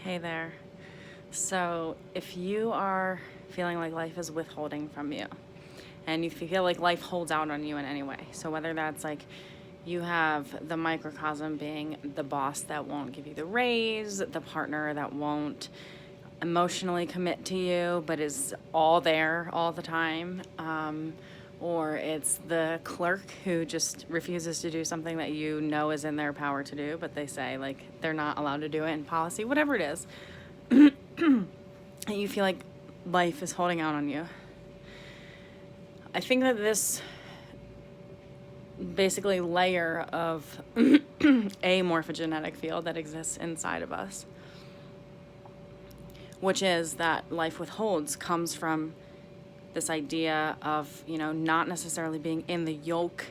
Hey there. So if you are feeling like life is withholding from you and you feel like life holds out on you in any way, so whether that's like you have the microcosm being the boss that won't give you the raise, the partner that won't emotionally commit to you but is all there all the time, or it's the clerk who just refuses to do something that you know is in their power to do, but they say like they're not allowed to do it in policy, whatever it is, and you feel like life is holding out on you. I think that this basically layer of a morphogenetic field that exists inside of us, which is that life withholds, comes from this idea of, not necessarily being in the yolk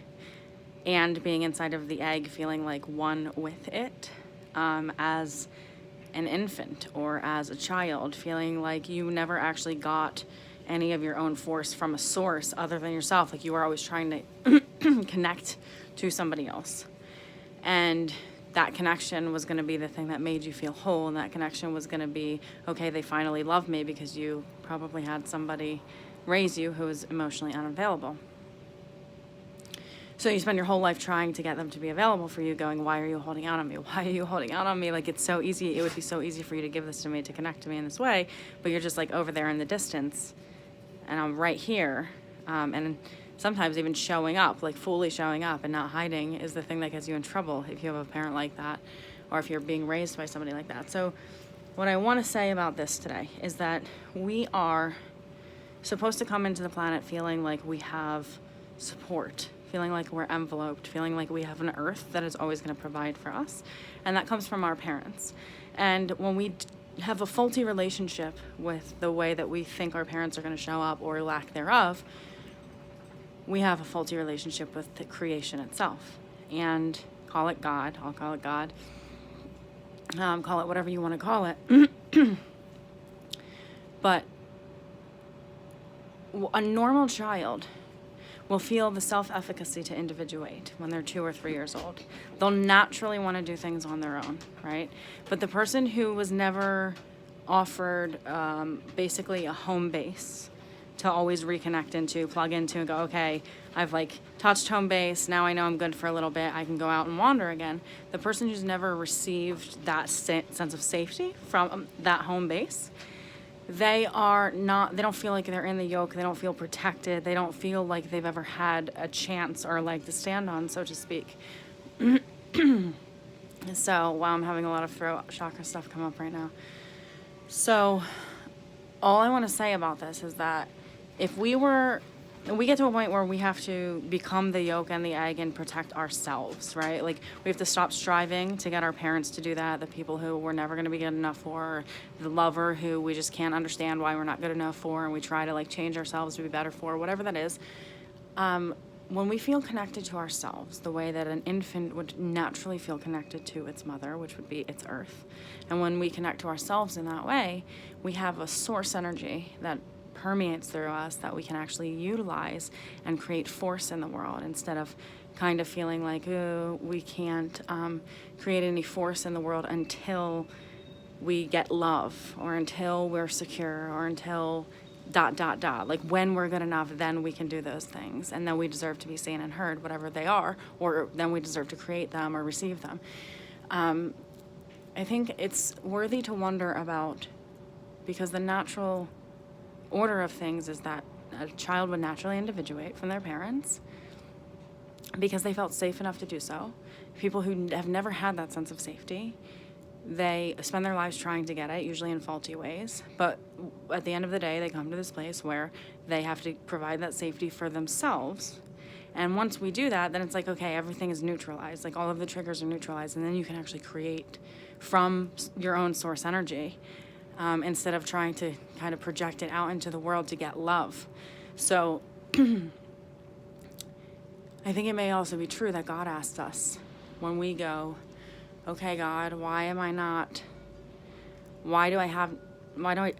and being inside of the egg, feeling like one with it, as an infant or as a child, feeling like you never actually got any of your own force from a source other than yourself. Like you were always trying to connect to somebody else. And that connection was going to be the thing that made you feel whole. And that connection was going to be, okay, they finally love me, because you probably had somebody raise you who was emotionally unavailable. So you spend your whole life trying to get them to be available for you, going, why are you holding out on me? Why are you holding out on me? Like, it's so easy. It would be so easy for you to give this to me, to connect to me in this way, but you're just like over there in the distance and I'm right here. And sometimes even showing up, like fully showing up and not hiding, is the thing that gets you in trouble if you have a parent like that, or if you're being raised by somebody like that. So what I want to say about this today is that we are supposed to come into the planet feeling like we have support, feeling like we're enveloped, feeling like we have an earth that is always going to provide for us. And that comes from our parents. And when we have a faulty relationship with the way that we think our parents are going to show up, or lack thereof, we have a faulty relationship with the creation itself. And call it God. I'll call it God. Call it whatever you want to call it. But a normal child will feel the self-efficacy to individuate when they're 2 or 3 years old. They'll naturally want to do things on their own, right? But the person who was never offered basically a home base to always reconnect into, plug into, and go, okay, I've like touched home base, now I know I'm good for a little bit, I can go out and wander again. The person who's never received that sense of safety from that home base, they don't feel like they're in the yoke, they don't feel protected, they don't feel like they've ever had a chance or a leg to stand on, so to speak. So, wow, I'm having a lot of throat chakra stuff come up right now. So, all I want to say about this is that if we get to a point where we have to become the yolk and the egg and protect ourselves, right? Like, we have to stop striving to get our parents to do that, the people who we're never going to be good enough for, or the lover who we just can't understand why we're not good enough for, and we try to like change ourselves to be better for, whatever that is. When we feel connected to ourselves, the way that an infant would naturally feel connected to its mother, which would be its earth, and when we connect to ourselves in that way, we have a source energy that permeates through us that we can actually utilize and create force in the world, instead of kind of feeling like, oh, we can't create any force in the world until we get love, or until we're secure, or until ... Like when we're good enough, then we can do those things, and then we deserve to be seen and heard, whatever they are, or then we deserve to create them or receive them. I think it's worthy to wonder about, because the natural order of things is that a child would naturally individuate from their parents because they felt safe enough to do so. People who have never had that sense of safety, they spend their lives trying to get it, usually in faulty ways. But at the end of the day, they come to this place where they have to provide that safety for themselves. And once we do that, then it's like, okay, everything is neutralized. Like all of the triggers are neutralized. And then you can actually create from your own source energy, instead of trying to kind of project it out into the world to get love. So I think it may also be true that God asks us when we go, okay, God, why do I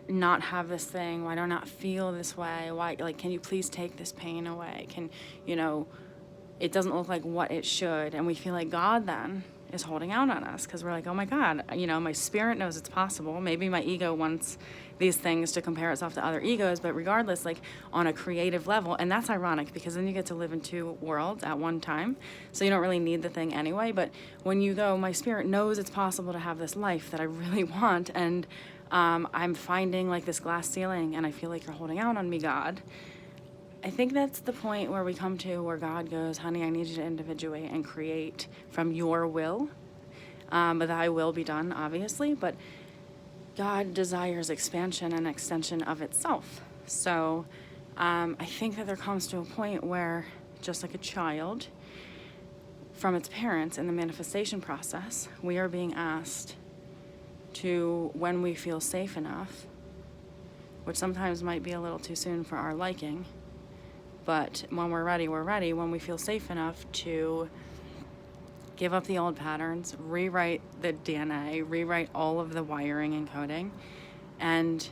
not have this thing? Why do I not feel this way? Why, like, can you please take this pain away? It doesn't look like what it should. And we feel like God then is holding out on us, because we're like, oh my God, my spirit knows it's possible. Maybe my ego wants these things to compare itself to other egos, but regardless, like on a creative level, and that's ironic because then you get to live in two worlds at one time, so you don't really need the thing anyway. But when you go, my spirit knows it's possible to have this life that I really want, and I'm finding like this glass ceiling, and I feel like you're holding out on me, God. I think that's the point where we come to where God goes, honey, I need you to individuate and create from your will. But thy will be done, obviously. But God desires expansion and extension of itself. So I think that there comes to a point where, just like a child, from its parents in the manifestation process, we are being asked to, when we feel safe enough, which sometimes might be a little too soon for our liking, but when we're ready, we're ready. When we feel safe enough to give up the old patterns, rewrite the DNA, rewrite all of the wiring and coding, and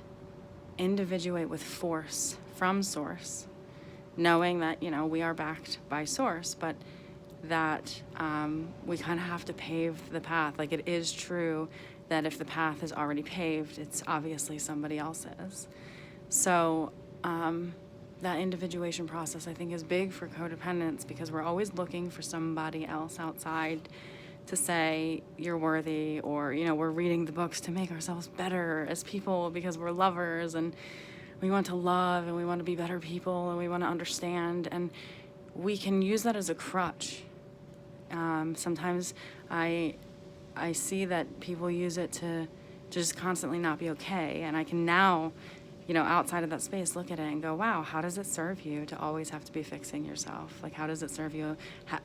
individuate with force from source, knowing that, we are backed by source, but that we kind of have to pave the path. Like, it is true that if the path is already paved, it's obviously somebody else's. So, that individuation process, I think, is big for codependents, because we're always looking for somebody else outside to say you're worthy, or we're reading the books to make ourselves better as people because we're lovers and we want to love and we want to be better people and we want to understand, and we can use that as a crutch. Sometimes I see that people use it to just constantly not be okay, and I can now, outside of that space, look at it and go, wow, how does it serve you to always have to be fixing yourself? Like, how does it serve you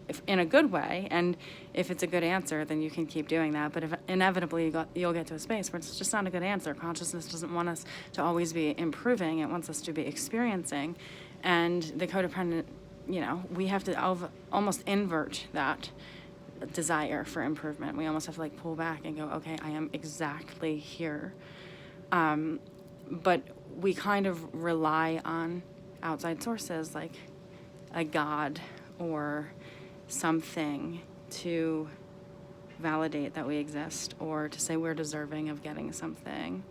if in a good way? And if it's a good answer, then you can keep doing that. But if inevitably you'll get to a space where it's just not a good answer. Consciousness doesn't want us to always be improving. It wants us to be experiencing. And the codependent, we have to almost invert that desire for improvement. We almost have to pull back and go, okay, I am exactly here. But we kind of rely on outside sources like a God or something to validate that we exist, or to say we're deserving of getting something.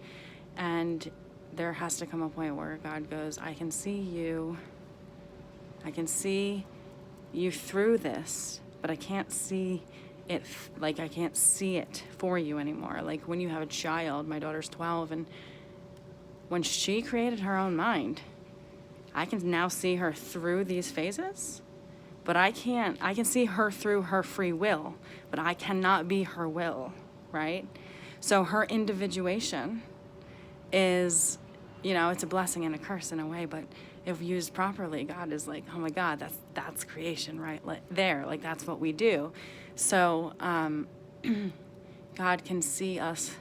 And there has to come a point where God goes, I can see you through this, but I can't see it, I can't see it for you anymore. Like when you have a child, my daughter's 12, and when she created her own mind, I can now see her through these phases, but I can see her through her free will, but I cannot be her will, right? So her individuation is, it's a blessing and a curse in a way, but if used properly, God is like, oh my God, that's creation right there. Like, that's what we do. So God can see us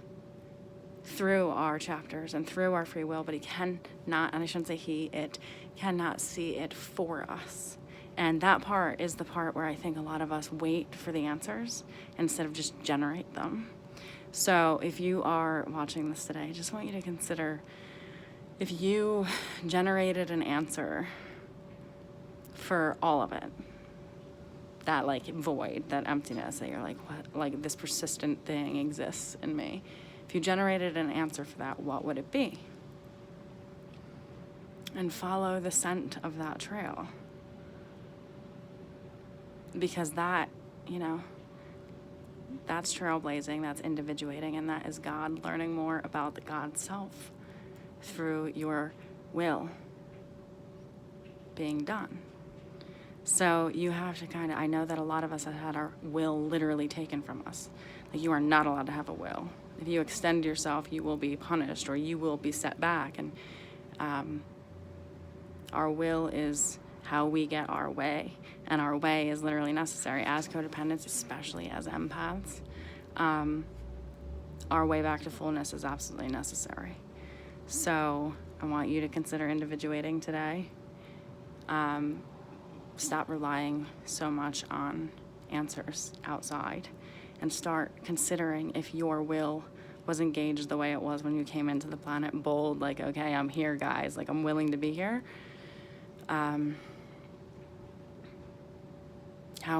through our chapters and through our free will, but he cannot, and I shouldn't say it cannot see it for us. And that part is the part where I think a lot of us wait for the answers instead of just generate them. So if you are watching this today, I just want you to consider, if you generated an answer for all of it, that void, that emptiness that you're like, what, this persistent thing exists in me. If you generated an answer for that, what would it be? And follow the scent of that trail. Because that, that's trailblazing, that's individuating, and that is God learning more about the God self through your will being done. So you have to I know that a lot of us have had our will literally taken from us. You are not allowed to have a will. If you extend yourself, you will be punished or you will be set back. And our will is how we get our way. And our way is literally necessary as codependents, especially as empaths. Our way back to fullness is absolutely necessary. So I want you to consider individuating today. Stop relying so much on answers outside and start considering if your will was engaged the way it was when you came into the planet, bold, okay, I'm here, guys, I'm willing to be here. How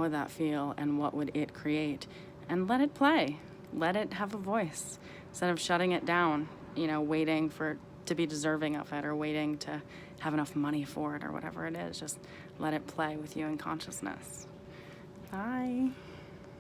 would that feel, and what would it create? and let it play. Let it have a voice instead of shutting it down, waiting for to be deserving of it or waiting to have enough money for it or whatever it is. Just let it play with you in consciousness. Bye.